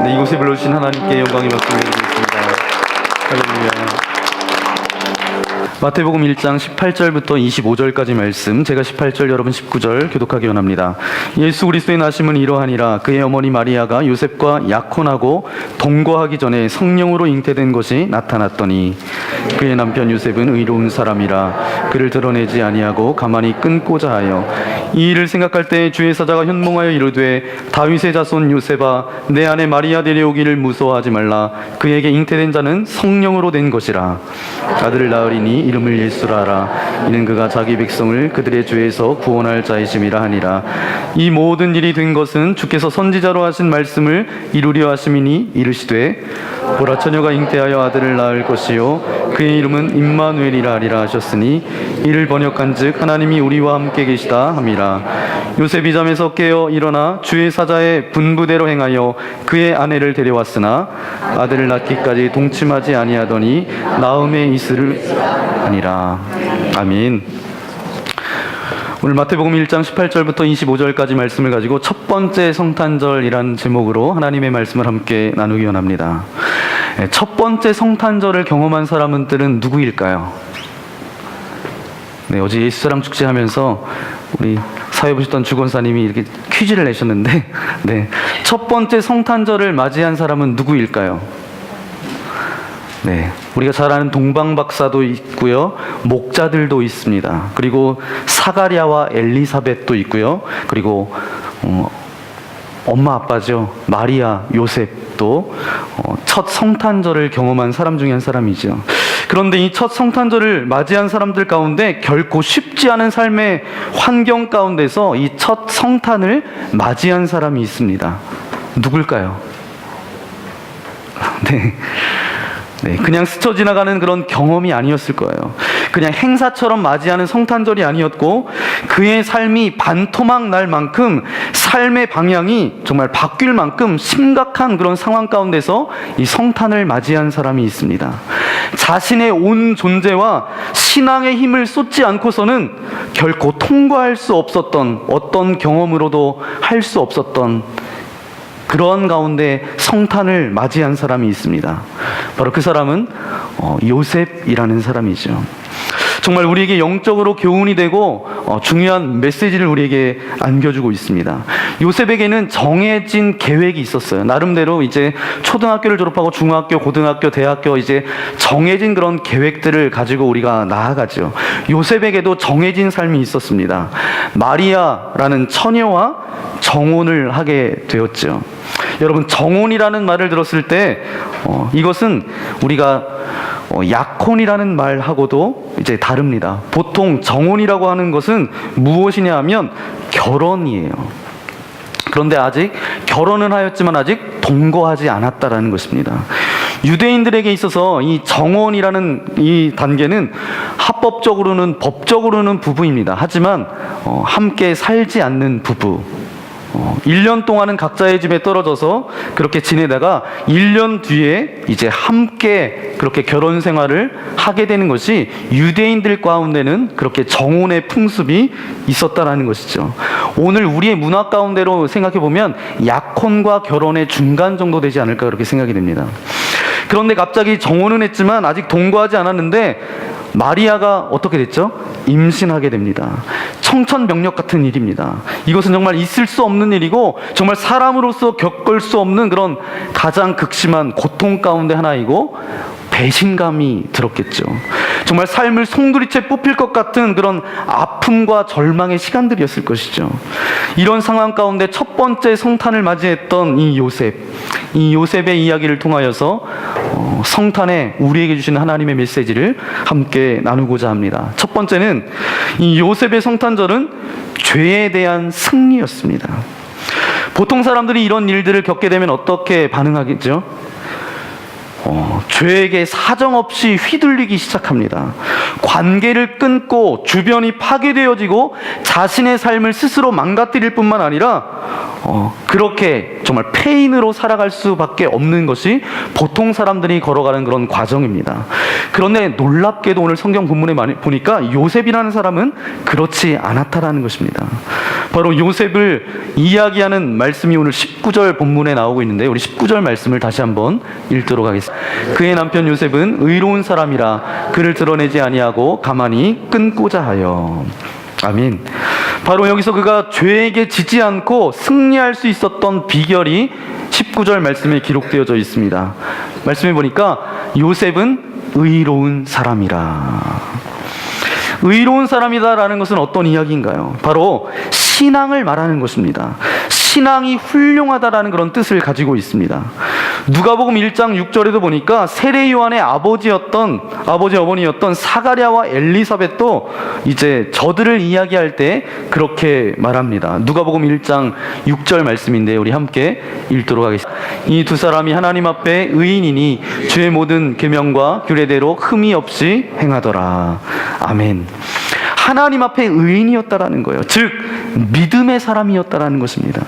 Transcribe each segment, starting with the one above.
네, 이곳에 불러주신 하나님께 영광의 말씀 드리겠습니다. 할렐루야. 마태복음 1장 18절부터 25절까지 말씀, 제가 18절, 여러분 19절 교독하기 원합니다. 예수 그리스도의 나심은 이러하니라. 그의 어머니 마리아가 요셉과 약혼하고 동거하기 전에 성령으로 잉태된 것이 나타났더니 그의 남편 요셉은 의로운 사람이라 그를 드러내지 아니하고 가만히 끊고자 하여 이 일을 생각할 때 주의 사자가 현몽하여 이르되 다윗의 자손 요셉아 내 아내 마리아 데려오기를 무서워하지 말라. 그에게 잉태된 자는 성령으로 된 것이라. 아들을 낳으리니 이름을 예수라 하라. 이는 그가 자기 백성을 그들의 죄에서 구원할 자이심이라 하니라. 이 모든 일이 된 것은 주께서 선지자로 하신 말씀을 이루려 하심이니 이르시되 보라 처녀가 잉태하여 아들을 낳을 것이요 그의 이름은 임마누엘이라 하리라 하셨으니 이를 번역한즉 하나님이 우리와 함께 계시다 함이라. 요셉이 잠에서 깨어 일어나 주의 사자의 분부대로 행하여 그의 아내를 데려왔으나 아들을 낳기까지 동침하지 아니하더니 나음의 이슬을 아니라. 아멘. 오늘 마태복음 1장 18절부터 25절까지 말씀을 가지고 첫 번째 성탄절이라는 제목으로 하나님의 말씀을 함께 나누기 원합니다. 첫 번째 성탄절을 경험한 사람들은 누구일까요? 네, 어제 예수사랑 축제하면서 우리 사회 보셨던 주권사님이 이렇게 퀴즈를 내셨는데, 네, 첫 번째 성탄절을 맞이한 사람은 누구일까요? 네, 우리가 잘 아는 동방박사도 있고요, 목자들도 있습니다. 그리고 사가랴와 엘리사벳도 있고요, 그리고 엄마 아빠죠, 마리아, 요셉도 첫 성탄절을 경험한 사람 중에 한 사람이죠. 그런데 이 첫 성탄절을 맞이한 사람들 가운데 결코 쉽지 않은 삶의 환경 가운데서 이 첫 성탄을 맞이한 사람이 있습니다. 누굴까요? 네, 그냥 스쳐 지나가는 그런 경험이 아니었을 거예요. 그냥 행사처럼 맞이하는 성탄절이 아니었고 그의 삶이 반토막 날 만큼 삶의 방향이 정말 바뀔 만큼 심각한 그런 상황 가운데서 이 성탄을 맞이한 사람이 있습니다. 자신의 온 존재와 신앙의 힘을 쏟지 않고서는 결코 통과할 수 없었던, 어떤 경험으로도 할 수 없었던 그런 가운데 성탄을 맞이한 사람이 있습니다. 바로 그 사람은 요셉이라는 사람이죠. 정말 우리에게 영적으로 교훈이 되고 중요한 메시지를 우리에게 안겨주고 있습니다. 요셉에게는 정해진 계획이 있었어요. 나름대로 이제 초등학교를 졸업하고 중학교, 고등학교, 대학교 이제 정해진 그런 계획들을 가지고 우리가 나아가죠. 요셉에게도 정해진 삶이 있었습니다. 마리아라는 처녀와 정혼을 하게 되었죠. 여러분, 정혼이라는 말을 들었을 때 이것은 우리가 약혼이라는 말하고도 이제 다릅니다. 보통 정혼이라고 하는 것은 무엇이냐 하면 결혼이에요. 그런데 아직 결혼은 하였지만 아직 동거하지 않았다라는 것입니다. 유대인들에게 있어서 이 정혼이라는 이 단계는 합법적으로는, 법적으로는 부부입니다. 하지만 함께 살지 않는 부부, 1년 동안은 각자의 집에 떨어져서 그렇게 지내다가 1년 뒤에 이제 함께 그렇게 결혼 생활을 하게 되는 것이 유대인들 가운데는 그렇게 정혼의 풍습이 있었다라는 것이죠. 오늘 우리의 문화 가운데로 생각해 보면 약혼과 결혼의 중간 정도 되지 않을까 그렇게 생각이 됩니다. 그런데 갑자기 정혼은 했지만 아직 동거하지 않았는데 마리아가 어떻게 됐죠? 임신하게 됩니다. 청천벽력 같은 일입니다. 이것은 정말 있을 수 없는 일이고 정말 사람으로서 겪을 수 없는 그런 가장 극심한 고통 가운데 하나이고 배신감이 들었겠죠. 정말 삶을 송두리째 뽑힐 것 같은 그런 아픔과 절망의 시간들이었을 것이죠. 이런 상황 가운데 첫 번째 성탄을 맞이했던 이 요셉의 이야기를 통하여서 성탄에 우리에게 주시는 하나님의 메시지를 함께 나누고자 합니다. 첫 번째는 이 요셉의 성탄절은 죄에 대한 승리였습니다. 보통 사람들이 이런 일들을 겪게 되면 어떻게 반응하겠죠? 죄에게 사정없이 휘둘리기 시작합니다. 관계를 끊고 주변이 파괴되어지고 자신의 삶을 스스로 망가뜨릴 뿐만 아니라 그렇게 정말 페인으로 살아갈 수밖에 없는 것이 보통 사람들이 걸어가는 그런 과정입니다. 그런데 놀랍게도 오늘 성경 본문에 보니까 요셉이라는 사람은 그렇지 않았다라는 것입니다. 바로 요셉을 이야기하는 말씀이 오늘 19절 본문에 나오고 있는데, 우리 19절 말씀을 다시 한번 읽도록 하겠습니다. 그의 남편 요셉은 의로운 사람이라 그를 드러내지 아니하고 가만히 끊고자 하여. 아멘. 바로 여기서 그가 죄에게 지지 않고 승리할 수 있었던 비결이 19절 말씀에 기록되어져 있습니다. 말씀해 보니까 요셉은 의로운 사람이라. 의로운 사람이다라는 것은 어떤 이야기인가요? 바로 신앙을 말하는 것입니다. 신앙이 훌륭하다라는 그런 뜻을 가지고 있습니다. 누가복음 1장 6절에도 보니까 세례 요한의 아버지 어머니였던 사가랴와 엘리사벳도 이제 저들을 이야기할 때 그렇게 말합니다. 누가복음 1장 6절 말씀인데 우리 함께 읽도록 하겠습니다. 이 두 사람이 하나님 앞에 의인이니 주의 모든 계명과 규례대로 흠이 없이 행하더라. 아멘. 하나님 앞에 의인이었다라는 거예요. 즉 믿음의 사람이었다라는 것입니다.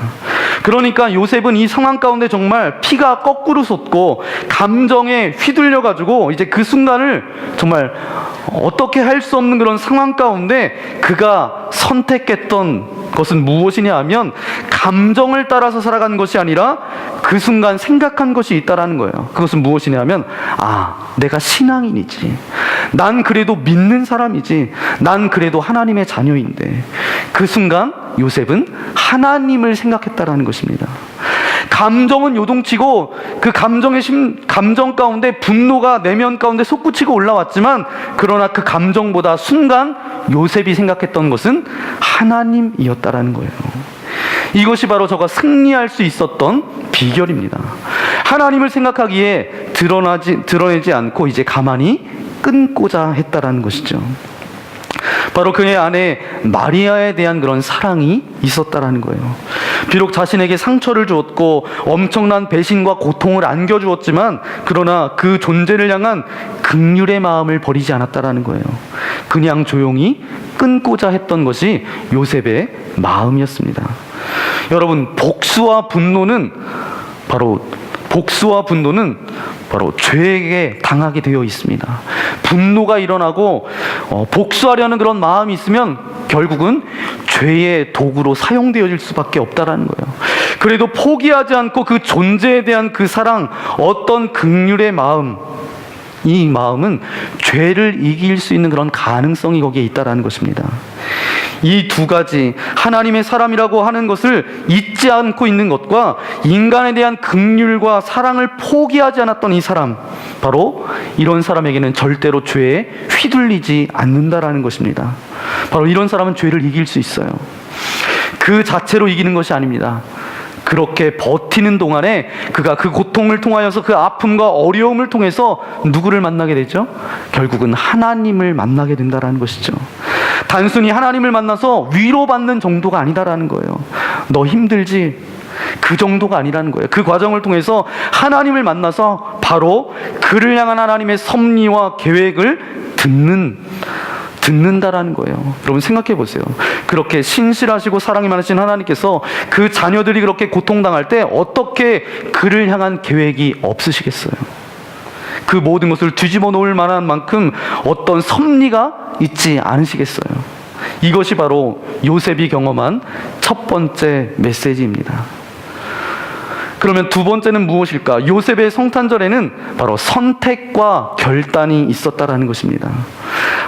그러니까 요셉은 이 상황 가운데 정말 피가 거꾸로 솟고 감정에 휘둘려 가지고 이제 그 순간을 정말 어떻게 할 수 없는 그런 상황 가운데 그가 선택했던 것은 무엇이냐 하면 감정을 따라서 살아간 것이 아니라 그 순간 생각한 것이 있다라는 거예요. 그것은 무엇이냐 하면 내가 신앙인이지, 난 그래도 믿는 사람이지, 난 그래도 하나님의 자녀인데, 그 순간 요셉은 하나님을 생각했다라는 것입니다. 감정은 요동치고 그 감정 가운데 분노가 내면 가운데 솟구치고 올라왔지만, 그러나 그 감정보다 순간 요셉이 생각했던 것은 하나님이었다라는 거예요. 이것이 바로 저가 승리할 수 있었던 비결입니다. 하나님을 생각하기에 드러내지 않고 이제 가만히 끊고자 했다라는 것이죠. 바로 그의 아내 마리아에 대한 그런 사랑이 있었다라는 거예요. 비록 자신에게 상처를 주었고 엄청난 배신과 고통을 안겨주었지만, 그러나 그 존재를 향한 긍휼의 마음을 버리지 않았다라는 거예요. 그냥 조용히 끊고자 했던 것이 요셉의 마음이었습니다. 여러분, 복수와 분노는 바로 죄에게 당하게 되어 있습니다. 분노가 일어나고 복수하려는 그런 마음이 있으면 결국은 죄의 도구로 사용되어질 수밖에 없다라는 거예요. 그래도 포기하지 않고 그 존재에 대한 그 사랑, 어떤 긍휼의 마음, 이 마음은 죄를 이길 수 있는 그런 가능성이 거기에 있다라는 것입니다. 이 두 가지, 하나님의 사람이라고 하는 것을 잊지 않고 있는 것과 인간에 대한 긍휼과 사랑을 포기하지 않았던 이 사람, 바로 이런 사람에게는 절대로 죄에 휘둘리지 않는다라는 것입니다. 바로 이런 사람은 죄를 이길 수 있어요. 그 자체로 이기는 것이 아닙니다. 그렇게 버티는 동안에 그가 그 고통을 통하여서, 그 아픔과 어려움을 통해서 누구를 만나게 되죠? 결국은 하나님을 만나게 된다라는 것이죠. 단순히 하나님을 만나서 위로받는 정도가 아니다라는 거예요. 너 힘들지? 그 정도가 아니라는 거예요. 그 과정을 통해서 하나님을 만나서 바로 그를 향한 하나님의 섭리와 계획을 듣는다라는 거예요. 여러분 생각해 보세요. 그렇게 신실하시고 사랑이 많으신 하나님께서 그 자녀들이 그렇게 고통당할 때 어떻게 그를 향한 계획이 없으시겠어요? 그 모든 것을 뒤집어 놓을 만한 만큼 어떤 섭리가 있지 않으시겠어요? 이것이 바로 요셉이 경험한 첫 번째 메시지입니다. 그러면 두 번째는 무엇일까? 요셉의 성탄절에는 바로 선택과 결단이 있었다라는 것입니다.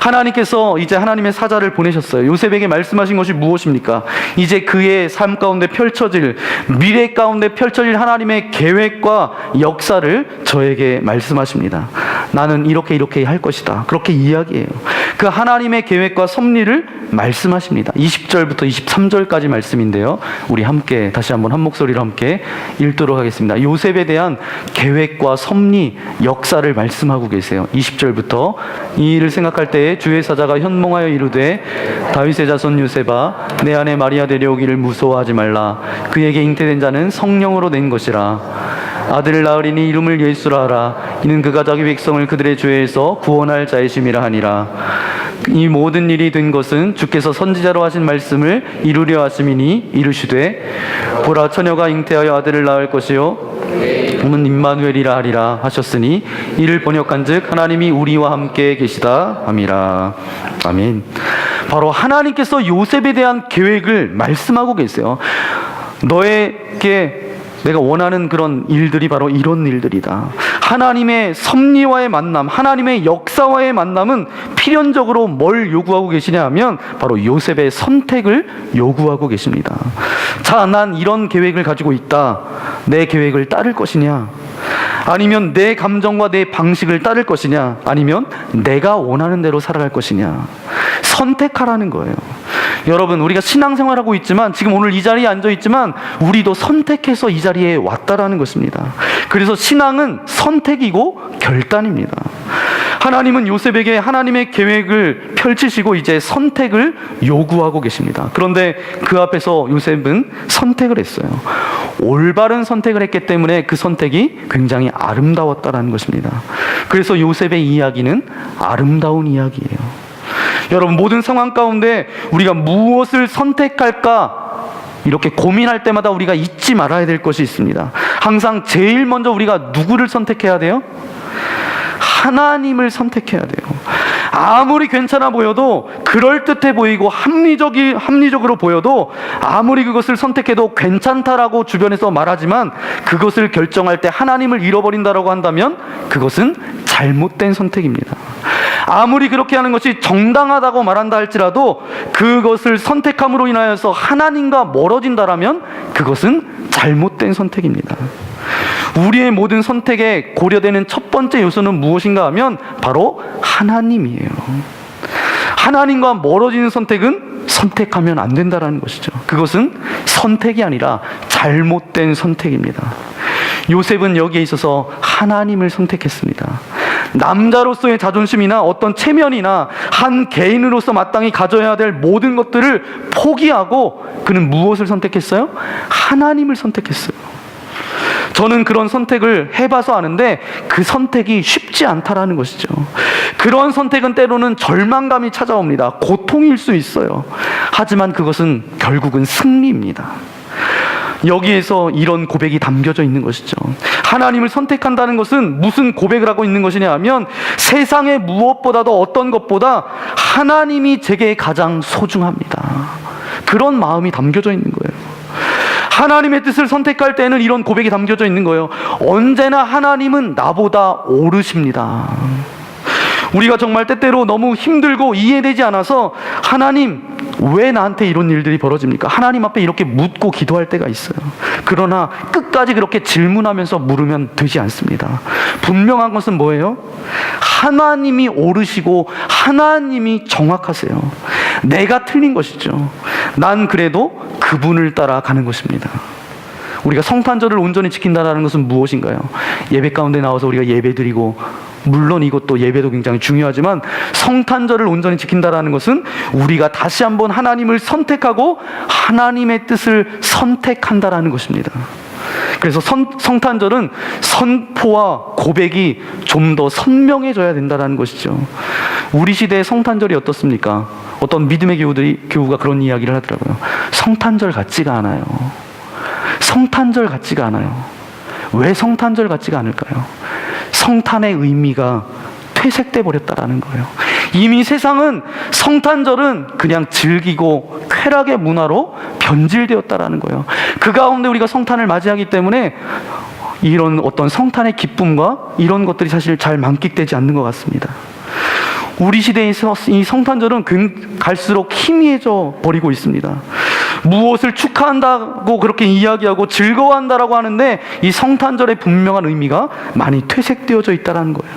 하나님께서 이제 하나님의 사자를 보내셨어요. 요셉에게 말씀하신 것이 무엇입니까? 이제 그의 삶 가운데 펼쳐질, 미래 가운데 펼쳐질 하나님의 계획과 역사를 저에게 말씀하십니다. 나는 이렇게 할 것이다. 그렇게 이야기해요. 그 하나님의 계획과 섭리를 말씀하십니다. 20절부터 23절까지 말씀인데요, 우리 함께 다시 한번 한 목소리로 함께 읽도록 하겠습니다. 요셉에 대한 계획과 섭리, 역사를 말씀하고 계세요. 20절부터 이 일을 생각할 때에 주의 사자가 현몽하여 이르되 다윗의 자손 요셉아, 내 아내 마리아 데려오기를 무서워하지 말라. 그에게 잉태된 자는 성령으로 된 것이라. 아들을 낳으리니 이름을 예수라 하라. 이는 그가 자기 백성을 그들의 죄에서 구원할 자이심이라 하니라. 이 모든 일이 된 것은 주께서 선지자로 하신 말씀을 이루려 하심이니, 이르시되 보라, 처녀가 잉태하여 아들을 낳을 것이요 은 임마누엘이라 하리라 하셨으니 이를 번역한즉 하나님이 우리와 함께 계시다 함이라. 아멘. 바로 하나님께서 요셉에 대한 계획을 말씀하고 계세요. 너에게 내가 원하는 그런 일들이 바로 이런 일들이다. 하나님의 섭리와의 만남, 하나님의 역사와의 만남은 필연적으로 뭘 요구하고 계시냐 하면 바로 요셉의 선택을 요구하고 계십니다. 자, 난 이런 계획을 가지고 있다. 내 계획을 따를 것이냐? 아니면 내 감정과 내 방식을 따를 것이냐? 아니면 내가 원하는 대로 살아갈 것이냐? 선택하라는 거예요. 여러분, 우리가 신앙생활하고 있지만, 지금 오늘 이 자리에 앉아 있지만 우리도 선택해서 이 자리에 왔다라는 것입니다. 그래서 신앙은 선택이고 결단입니다. 하나님은 요셉에게 하나님의 계획을 펼치시고 이제 선택을 요구하고 계십니다. 그런데 그 앞에서 요셉은 선택을 했어요. 올바른 선택을 했기 때문에 그 선택이 굉장히 아름다웠다라는 것입니다. 그래서 요셉의 이야기는 아름다운 이야기예요. 여러분, 모든 상황 가운데 우리가 무엇을 선택할까 이렇게 고민할 때마다 우리가 잊지 말아야 될 것이 있습니다. 항상 제일 먼저 우리가 누구를 선택해야 돼요? 하나님을 선택해야 돼요. 아무리 괜찮아 보여도, 그럴듯해 보이고 합리적으로 보여도, 아무리 그것을 선택해도 괜찮다라고 주변에서 말하지만 그것을 결정할 때 하나님을 잃어버린다라고 한다면 그것은 잘못된 선택입니다. 아무리 그렇게 하는 것이 정당하다고 말한다 할지라도 그것을 선택함으로 인하여서 하나님과 멀어진다라면 그것은 잘못된 선택입니다. 우리의 모든 선택에 고려되는 첫 번째 요소는 무엇인가 하면 바로 하나님이에요. 하나님과 멀어지는 선택은 선택하면 안 된다라는 것이죠. 그것은 선택이 아니라 잘못된 선택입니다. 요셉은 여기에 있어서 하나님을 선택했습니다. 남자로서의 자존심이나 어떤 체면이나 한 개인으로서 마땅히 가져야 될 모든 것들을 포기하고 그는 무엇을 선택했어요? 하나님을 선택했어요. 저는 그런 선택을 해봐서 아는데 그 선택이 쉽지 않다라는 것이죠. 그런 선택은 때로는 절망감이 찾아옵니다. 고통일 수 있어요. 하지만 그것은 결국은 승리입니다. 여기에서 이런 고백이 담겨져 있는 것이죠. 하나님을 선택한다는 것은 무슨 고백을 하고 있는 것이냐 하면 세상의 무엇보다도 어떤 것보다 하나님이 제게 가장 소중합니다. 그런 마음이 담겨져 있는 거예요. 하나님의 뜻을 선택할 때는 이런 고백이 담겨져 있는 거예요. 언제나 하나님은 나보다 오르십니다. 우리가 정말 때때로 너무 힘들고 이해되지 않아서 하나님, 왜 나한테 이런 일들이 벌어집니까? 하나님 앞에 이렇게 묻고 기도할 때가 있어요. 그러나 끝까지 그렇게 질문하면서 물으면 되지 않습니다. 분명한 것은 뭐예요? 하나님이 오르시고 하나님이 정확하세요. 내가 틀린 것이죠. 난 그래도 그분을 따라가는 것입니다. 우리가 성탄절을 온전히 지킨다는 것은 무엇인가요? 예배 가운데 나와서 우리가 예배드리고, 물론 이것도 예배도 굉장히 중요하지만 성탄절을 온전히 지킨다는 것은 우리가 다시 한번 하나님을 선택하고 하나님의 뜻을 선택한다는 것입니다. 그래서 성탄절은 선포와 고백이 좀 더 선명해져야 된다는 것이죠. 우리 시대의 성탄절이 어떻습니까? 어떤 믿음의 교우가 그런 이야기를 하더라고요. 성탄절 같지가 않아요. 성탄절 같지가 않아요. 왜 성탄절 같지가 않을까요? 성탄의 의미가 퇴색돼 버렸다라는 거예요. 이미 세상은 성탄절은 그냥 즐기고 쾌락의 문화로 변질되었다라는 거예요. 그 가운데 우리가 성탄을 맞이하기 때문에 이런 어떤 성탄의 기쁨과 이런 것들이 사실 잘 만끽되지 않는 것 같습니다. 우리 시대에서 이 성탄절은 갈수록 희미해져 버리고 있습니다. 무엇을 축하한다고 그렇게 이야기하고 즐거워한다라고 하는데 이 성탄절의 분명한 의미가 많이 퇴색되어져 있다는 거예요.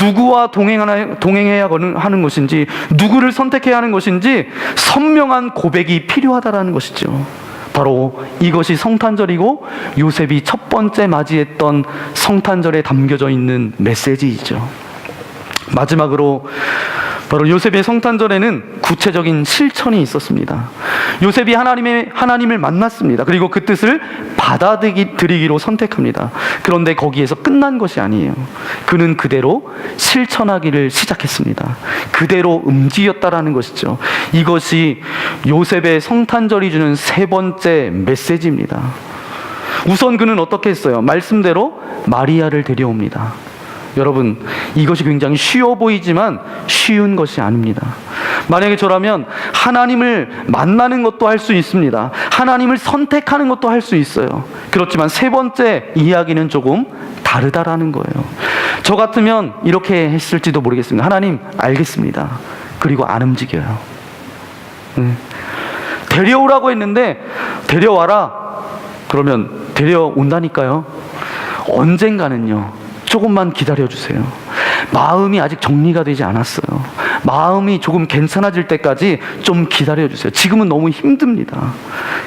누구와 동행해야 하는 것인지, 누구를 선택해야 하는 것인지 선명한 고백이 필요하다는 것이죠. 바로 이것이 성탄절이고 요셉이 첫 번째 맞이했던 성탄절에 담겨져 있는 메시지이죠. 마지막으로 바로 요셉의 성탄절에는 구체적인 실천이 있었습니다. 요셉이 하나님을 만났습니다. 그리고 그 뜻을 받아들이기로 선택합니다. 그런데 거기에서 끝난 것이 아니에요. 그는 그대로 실천하기를 시작했습니다. 그대로 움직였다라는 것이죠. 이것이 요셉의 성탄절이 주는 세 번째 메시지입니다. 우선 그는 어떻게 했어요? 말씀대로 마리아를 데려옵니다. 여러분, 이것이 굉장히 쉬워 보이지만 쉬운 것이 아닙니다. 만약에 저라면 하나님을 만나는 것도 할 수 있습니다. 하나님을 선택하는 것도 할 수 있어요. 그렇지만 세 번째 이야기는 조금 다르다라는 거예요. 저 같으면 이렇게 했을지도 모르겠습니다. 하나님, 알겠습니다. 그리고 안 움직여요. 데려오라고 했는데 데려와라. 그러면 데려온다니까요. 언젠가는요, 조금만 기다려주세요. 마음이 아직 정리가 되지 않았어요. 마음이 조금 괜찮아질 때까지 좀 기다려주세요. 지금은 너무 힘듭니다.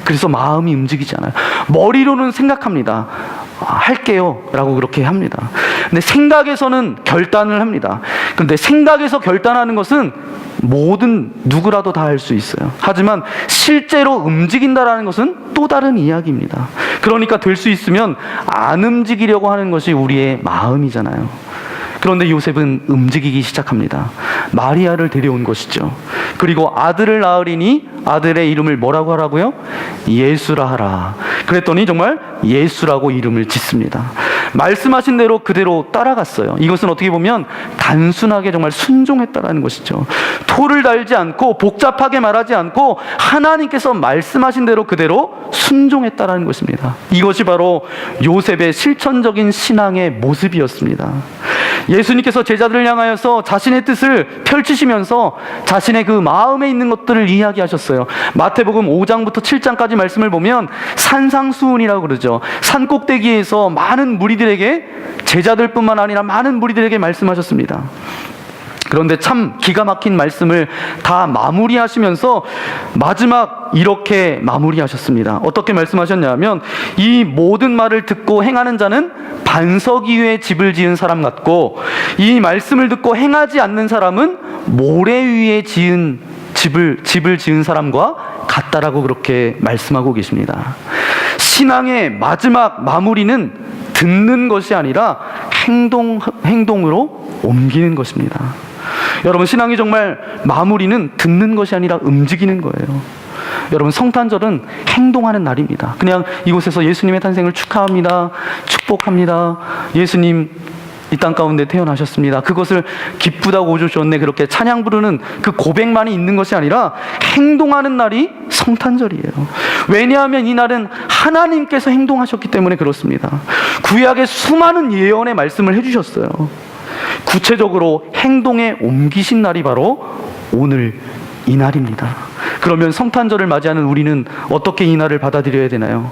그래서 마음이 움직이지 않아요. 머리로는 생각합니다. 할게요 라고 그렇게 합니다. 근데 생각에서는 결단을 합니다. 그런데 생각에서 결단하는 것은 모든 누구라도 다 할 수 있어요. 하지만 실제로 움직인다라는 것은 또 다른 이야기입니다. 그러니까 될 수 있으면 안 움직이려고 하는 것이 우리의 마음이잖아요. 그런데 요셉은 움직이기 시작합니다. 마리아를 데려온 것이죠. 그리고 아들을 낳으리니 아들의 이름을 뭐라고 하라고요? 예수라 하라. 그랬더니 정말 예수라고 이름을 짓습니다. 말씀하신 대로 그대로 따라갔어요. 이것은 어떻게 보면 단순하게 정말 순종했다라는 것이죠. 토를 달지 않고 복잡하게 말하지 않고 하나님께서 말씀하신 대로 그대로 순종했다라는 것입니다. 이것이 바로 요셉의 실천적인 신앙의 모습이었습니다. 예수님께서 제자들을 향하여서 자신의 뜻을 펼치시면서 자신의 그 마음에 있는 것들을 이야기하셨어요. 마태복음 5장부터 7장까지 말씀을 보면 산상수훈이라고 그러죠. 산꼭대기에서 많은 무리들에게, 제자들뿐만 아니라 많은 무리들에게 말씀하셨습니다. 그런데 참 기가 막힌 말씀을 다 마무리하시면서 마지막 이렇게 마무리하셨습니다. 어떻게 말씀하셨냐면, 이 모든 말을 듣고 행하는 자는 반석 위에 집을 지은 사람 같고, 이 말씀을 듣고 행하지 않는 사람은 모래 위에 지은 집을 지은 사람과 같다라고 그렇게 말씀하고 계십니다. 신앙의 마지막 마무리는 듣는 것이 아니라 행동으로 옮기는 것입니다. 여러분, 신앙이 정말 마무리는 듣는 것이 아니라 움직이는 거예요. 여러분, 성탄절은 행동하는 날입니다. 그냥 이곳에서 예수님의 탄생을 축하합니다, 축복합니다, 예수님 이 땅 가운데 태어나셨습니다, 그것을 기쁘다고 오주 좋네 그렇게 찬양 부르는 그 고백만이 있는 것이 아니라 행동하는 날이 성탄절이에요. 왜냐하면 이 날은 하나님께서 행동하셨기 때문에 그렇습니다. 구약의 수많은 예언의 말씀을 해주셨어요. 구체적으로 행동에 옮기신 날이 바로 오늘 이 날입니다. 그러면 성탄절을 맞이하는 우리는 어떻게 이 날을 받아들여야 되나요?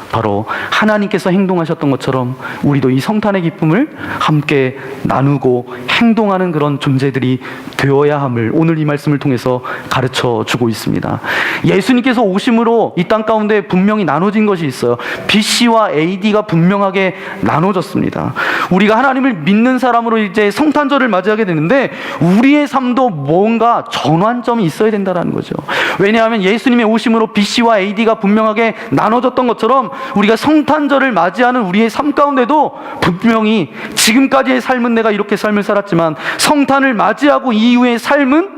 바로 하나님께서 행동하셨던 것처럼 우리도 이 성탄의 기쁨을 함께 나누고 행동하는 그런 존재들이 되어야 함을 오늘 이 말씀을 통해서 가르쳐 주고 있습니다. 예수님께서 오심으로 이 땅 가운데 분명히 나눠진 것이 있어요. BC와 AD가 분명하게 나눠졌습니다. 우리가 하나님을 믿는 사람으로 이제 성탄절을 맞이하게 되는데 우리의 삶도 뭔가 전환점이 있어야 된다는 거죠. 왜냐하면 예수님의 오심으로 BC와 AD가 분명하게 나눠졌던 것처럼 우리가 성탄절을 맞이하는 우리의 삶 가운데도 분명히 지금까지의 삶은 내가 이렇게 삶을 살았지만 성탄을 맞이하고 이후의 삶은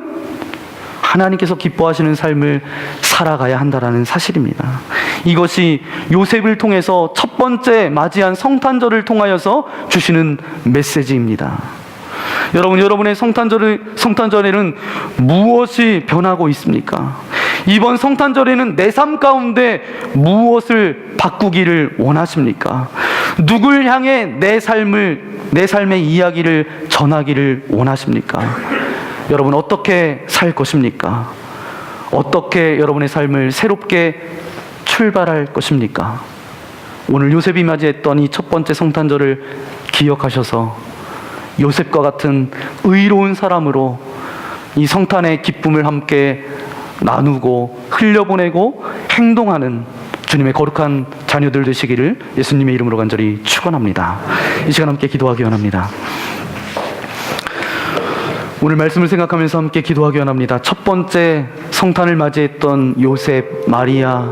하나님께서 기뻐하시는 삶을 살아가야 한다는 사실입니다. 이것이 요셉을 통해서 첫 번째 맞이한 성탄절을 통하여서 주시는 메시지입니다. 여러분, 여러분의 성탄절에는 무엇이 변하고 있습니까? 이번 성탄절에는 내 삶 가운데 무엇을 바꾸기를 원하십니까? 누굴 향해 내 삶의 이야기를 전하기를 원하십니까? 여러분, 어떻게 살 것입니까? 어떻게 여러분의 삶을 새롭게 출발할 것입니까? 오늘 요셉이 맞이했던 이 첫 번째 성탄절을 기억하셔서 요셉과 같은 의로운 사람으로 이 성탄의 기쁨을 함께 나누고 흘려보내고 행동하는 주님의 거룩한 자녀들 되시기를 예수님의 이름으로 간절히 축원합니다. 이 시간 함께 기도하기 원합니다. 오늘 말씀을 생각하면서 함께 기도하기 원합니다. 첫 번째 성탄을 맞이했던 요셉, 마리아,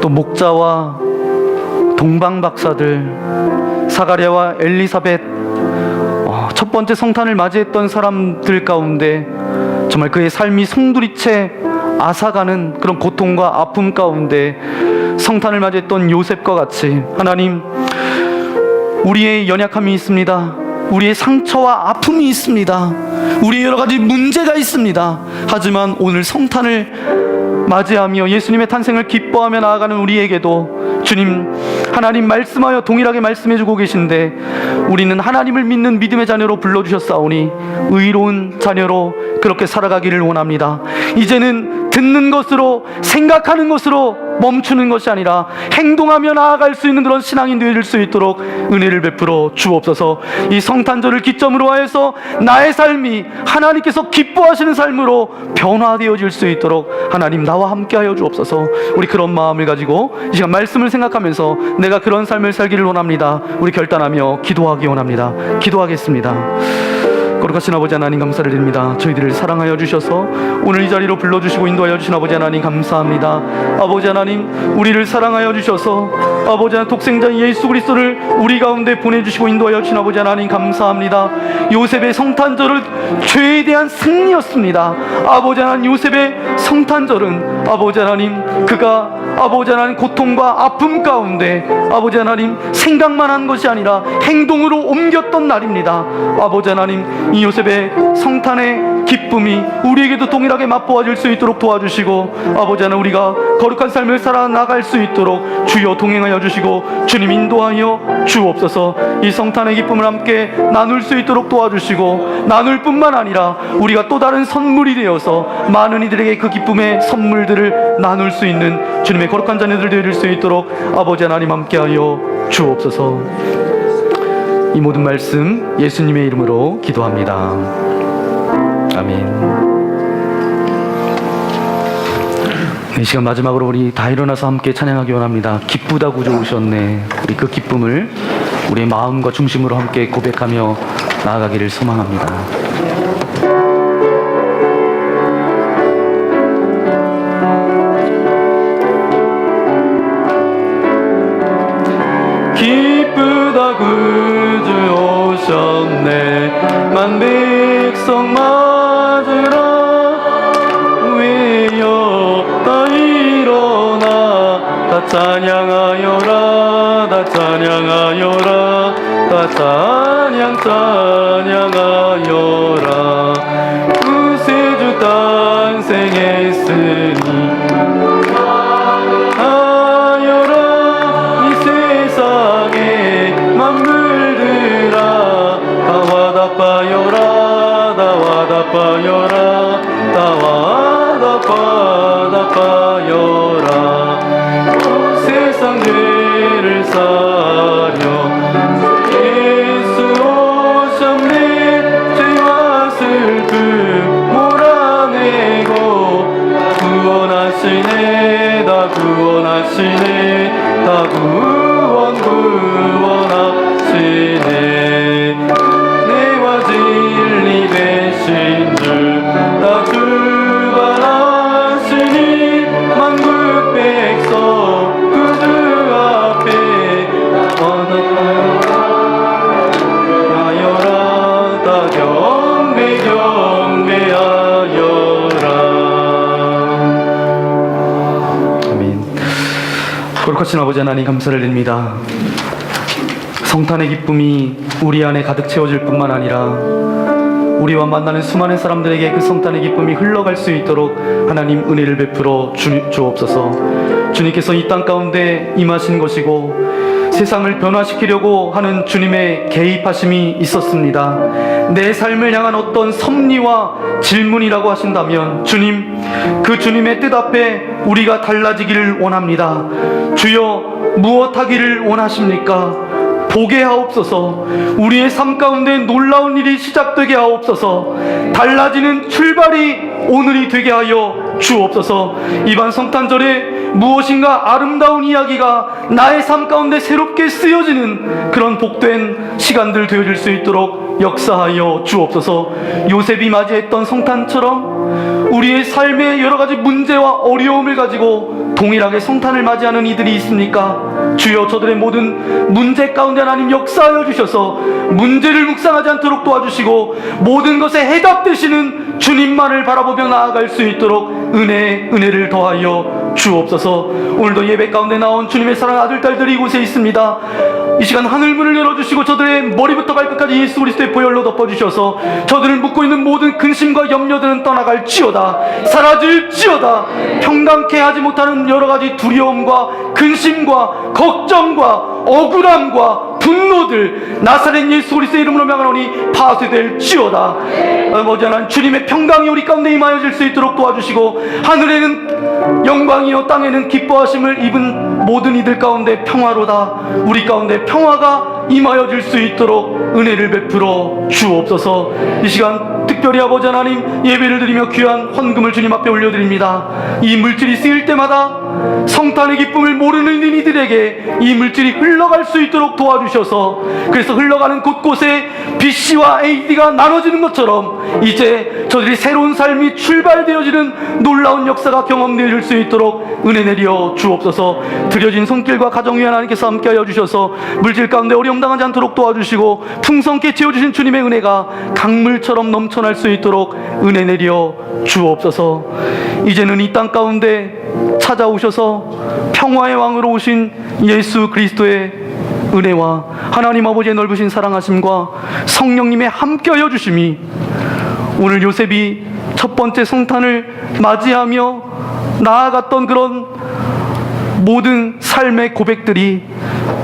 또 목자와 동방박사들, 사가랴와 엘리사벳, 첫 번째 성탄을 맞이했던 사람들 가운데 정말 그의 삶이 송두리째 앗아가는 그런 고통과 아픔 가운데 성탄을 맞이했던 요셉과 같이 하나님, 우리의 연약함이 있습니다. 우리의 상처와 아픔이 있습니다. 우리의 여러 가지 문제가 있습니다. 하지만 오늘 성탄을 맞이하며 예수님의 탄생을 기뻐하며 나아가는 우리에게도 주님, 하나님 말씀하여 동일하게 말씀해주고 계신데 우리는 하나님을 믿는 믿음의 자녀로 불러주셨사오니 의로운 자녀로 그렇게 살아가기를 원합니다. 이제는 듣는 것으로, 생각하는 것으로 멈추는 것이 아니라 행동하며 나아갈 수 있는 그런 신앙이 되어질 수 있도록 은혜를 베풀어 주옵소서. 이 성탄절을 기점으로 하여서 나의 삶이 하나님께서 기뻐하시는 삶으로 변화되어질 수 있도록 하나님 나와 함께하여 주옵소서. 우리 그런 마음을 가지고 이 시간 말씀을 생각하면서 내가 그런 삶을 살기를 원합니다. 우리 결단하며 기도하기 원합니다. 기도하겠습니다. 거룩하신 아버지 하나님, 감사를 드립니다. 저희들을 사랑하여 주셔서 오늘 이 자리로 불러주시고 인도하여 주신 아버지 하나님, 감사합니다. 아버지 하나님, 우리를 사랑하여 주셔서 아버지 하나님, 독생자 예수 그리스도를 우리 가운데 보내주시고 인도하여 주신 아버지 하나님, 감사합니다. 요셉의 성탄절은 죄에 대한 승리였습니다. 아버지 하나님, 요셉의 성탄절은 아버지 하나님, 그가 아버지 하나님 고통과 아픔 가운데 아버지 하나님 생각만 한 것이 아니라 행동으로 옮겼던 날입니다. 아버지 하나님, 이 요셉의 성탄의 기쁨이 우리에게도 동일하게 맛보아질 수 있도록 도와주시고 아버지 하나님, 우리가 거룩한 삶을 살아나갈 수 있도록 주여 동행하여 주시고 주님 인도하여 주옵소서. 이 성탄의 기쁨을 함께 나눌 수 있도록 도와주시고 나눌 뿐만 아니라 우리가 또 다른 선물이 되어서 많은 이들에게 그 기쁨의 선물들을 나눌 수 있는 주님의 거룩한 자녀들 되어질 수 있도록 아버지 하나님 함께하여 주옵소서. 이 모든 말씀 예수님의 이름으로 기도합니다. 아멘. 이 시간 마지막으로 우리 다 일어나서 함께 찬양하기 원합니다. 기쁘다 구주 오셨네. 우리 그 기쁨을 우리의 마음과 중심으로 함께 고백하며 나아가기를 소망합니다. 기쁘다 구주 오셨네. 만 백성 맞으라. 외여 일어나 다 찬양하여라. 다 찬양하여라. 다 찬양하여라. 구세주 탄생했으니 하여라. 이 세상에 만물들아 다 와답하여라. 다 와답하여라. 다 와답하여라. 세상 죄를 사려 예수 오셨네. 죄와 슬픔 몰아내고 구원하시네. 다 구원하시네. 다 구원하시네. 은혜와 진리 되신 줄 다 주관하시니 만국 백성 그주 앞에 언어하여라. 다 경배하여라. 아멘. 거룩하신 아버지 하나님, 감사를 드립니다. 성탄의 기쁨이 우리 안에 가득 채워질 뿐만 아니라 우리와 만나는 수많은 사람들에게 그 성탄의 기쁨이 흘러갈 수 있도록 하나님 은혜를 베풀어 주옵소서. 주님께서 이 땅 가운데 임하신 것이고 세상을 변화시키려고 하는 주님의 개입하심이 있었습니다. 내 삶을 향한 어떤 섭리와 질문이라고 하신다면 주님, 그 주님의 뜻 앞에 우리가 달라지기를 원합니다. 주여, 무엇 하기를 원하십니까? 보게 하옵소서. 우리의 삶 가운데 놀라운 일이 시작되게 하옵소서. 달라지는 출발이 오늘이 되게 하여 주옵소서. 이번 성탄절에 무엇인가 아름다운 이야기가 나의 삶 가운데 새롭게 쓰여지는 그런 복된 시간들 되어질 수 있도록 역사하여 주옵소서. 요셉이 맞이했던 성탄처럼 우리의 삶의 여러 가지 문제와 어려움을 가지고 동일하게 성탄을 맞이하는 이들이 있습니까? 주여, 저들의 모든 문제 가운데 하나님 역사하여 주셔서 문제를 묵상하지 않도록 도와주시고 모든 것에 해답 되시는 주님만을 바라보며 나아갈 수 있도록 은혜를 더하여 주옵소서. 오늘도 예배 가운데 나온 주님의 사랑하는 아들, 딸들이 이곳에 있습니다. 이 시간 하늘문을 열어주시고 저들의 머리부터 발끝까지 예수 그리스도의 보혈로 덮어주셔서 저들을 묶고 있는 모든 근심과 염려들은 떠나갈지어다, 사라질지어다. 평강케 하지 못하는 여러가지 두려움과 근심과 걱정과 억울함과 분노들 나사렛 예수 그리스도의 이름으로 명하노니 파쇄될지어다. 아버지 하나님, 주님의 평강이 우리 가운데 임하여질 수 있도록 도와주시고 하늘에는 영광이요 땅에는 기뻐하심을 입은 모든 이들 가운데 평화로다. 우리 가운데 평화가 임하여질 수 있도록 은혜를 베풀어 주옵소서. 이 시간 특별히 아버지 하나님, 예배를 드리며 귀한 헌금을 주님 앞에 올려드립니다. 이 물질이 쓰일 때마다 성탄의 기쁨을 모르는 이들에게 이 물질이 흘러갈 수 있도록 도와주셔서, 그래서 흘러가는 곳곳에 BC와 AD가 나눠지는 것처럼 이제 저들이 새로운 삶이 출발되어지는 놀라운 역사가 경험되어질 수 있도록 은혜 내려 주옵소서. 드려진 손길과 가정 위에 하나님께서 함께하여 주셔서 물질 가운데 어려움 당하지 않도록 도와주시고 풍성케 채워주신 주님의 은혜가 강물처럼 넘쳐날 수 있도록 은혜 내려 주옵소서. 이제는 이 땅 가운데 찾아오셔서 평화의 왕으로 오신 예수 그리스도의 은혜와 하나님 아버지의 넓으신 사랑하심과 성령님의 함께하여 주심이 오늘 요셉이 첫 번째 성탄을 맞이하며 나아갔던 그런 모든 삶의 고백들이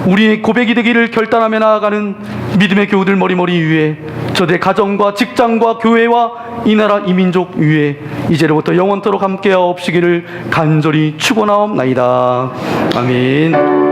우리의 고백이 되기를 결단하며 나아가는 믿음의 교우들 머리머리 위에, 저들의 가정과 직장과 교회와 이 나라 이 민족 위에 이제로부터 영원토록 함께하옵시기를 간절히 축원하옵나이다. 아멘.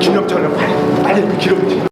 기념장을 빨리 그 기록